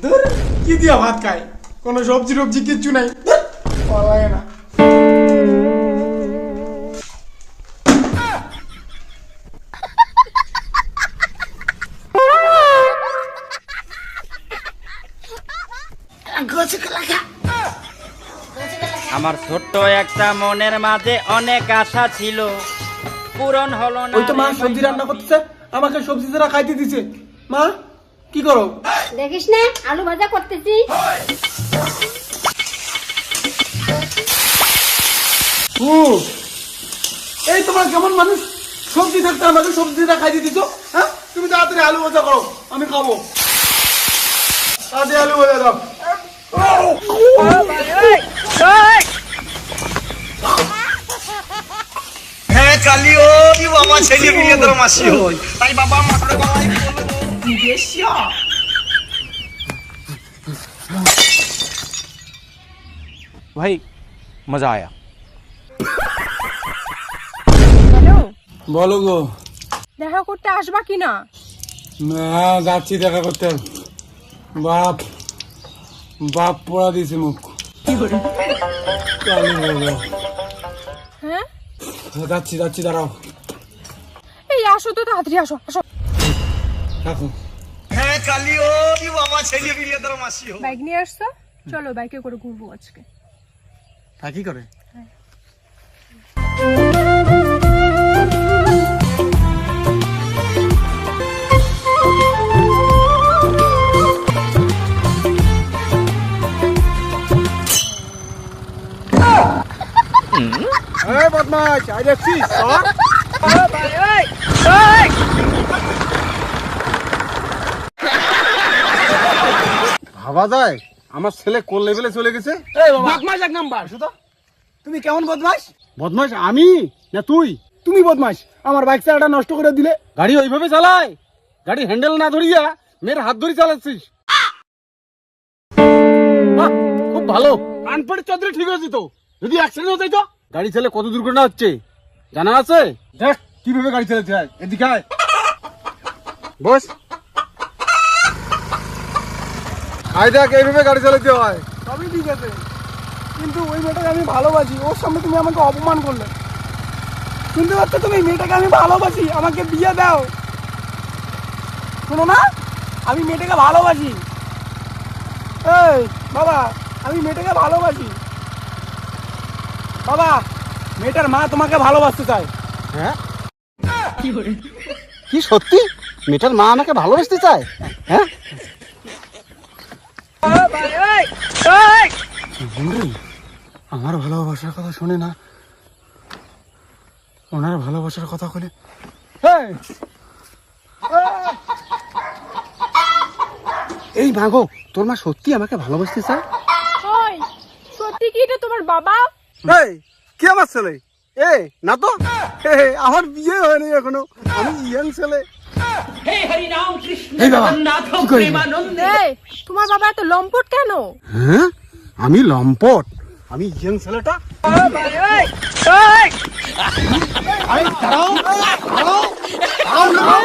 ধর কি দিয়া ভাত খায়, কোনো সবজি টবজি কিচ্ছু নাই, ভালো লাগে না। আমার ছোট্ট একটা মনের মাঝে অনেক আশা ছিল, পূরণ হলো না। ওই তো মা সবজি রান্না করতেছে, আমাকে সবজি ছাড়া খাইতে দিছে। মা কি করো? দেখিস না আলু ভাজা করতেছি। ও এই তোমার কেমন মানুষ, সবজি থাকতে আমাকে সবজিটা খাইতে দিছো। হ্যাঁ তুমি তাড়াতাড়ি আলু ভাজা করো, আমি খাবো। তাড়াতাড়ি আলু ভাজা দাও। হ্যাঁ কালিও কি বাবা ছেলে বিয়ে তোর মাসি হই তাই বাবা মাথা গলায় বলবো বিদেশিয়া। भाई मजा आया। হ্যালো, বলো গো। দেখা করতে আসবা কিনা? না যাচ্ছি দেখা করতে। বাপ বাপ পড়া দিয়েছে মুখ। কালি বাবা। হ্যাঁ, যাচ্ছি যাচ্ছি, দাঁড়াও। এই আসো তো, তাড়াতাড়ি আসো আসো। রাখো। হ্যাঁ কালিও কি বাবা ছেলে বিয়ে তোর মাসি হই। বাইক নিয়ে আসছো, চলো বাইকে করে ঘুরবো আজকে। কি করে? বদমাশ আই দেখছিস? ভাবা যায় আমার ছেলে কোন লেভেলে চলে গেছে। বদমাশ এক নাম্বার। তুমি কেমন বদমাশ? বদমাশ আমি না তুই? তুমি বদমাশ, আমার বাইক চালাটা নষ্ট করে দিলে। গাড়ি ওইভাবে চালায়, গাড়ি হ্যান্ডেল না ধরিয়া মেয়ের হাত ধরে চালাচ্ছিস। বাহ, খুব ভালো, কানপাড়ি চৌধুরী ঠিক আছে তো। যদি অ্যাক্সিডেন্ট হতে তো গাড়ি চালে কত দুর্ঘটনা হচ্ছে জানা আছে? দেখ কিভাবে গাড়ি চালাতে হয়, এদিকে আয়। বস, আয় দেখ এইভাবে গাড়ি চালাতে হয়। সবই ঠিক আছে, কিন্তু ওই মেয়েটাকে আমি ভালোবাসি, ওর সামনে তুমি আমাকে অপমান করলে। শুনতে পাচ্ছ তুমি? মেয়েটাকে আমি ভালোবাসি, আমাকে বিয়ে দাও। শোনো না, আমি মেয়েটাকে ভালোবাসি। এই বাবা, আমি মেয়েটাকে ভালোবাসি। বাবা, মেয়েটার মা তোমাকে ভালোবাসতে চায়। হ্যাঁ কি সত্যি? মেয়েটার মা আমাকে ভালোবাসতে চায়? হ্যাঁ আমার ভালোবাসার কথা শুনে না, ওনার ভালোবাসার কথা বলে। এই মাগো, তোর মা সত্যি আমাকে ভালোবাসতে চায়? ওই সত্যি কি এটা তোমার বাবা? এই কি আমার ছেলে? এ না তো, আমার বিয়ে হয়নি এখনো, আমি ইয়াং ছেলে। এই বাবা, কি করিস? এই তোমার বাবা এত লম্পট কেন? হ্যাঁ আমি লম্পট, আমি ইয়াং ছেলেটা। আরে দাঁড়াও, দাঁড়াও, দাঁড়াও, দাঁড়াও।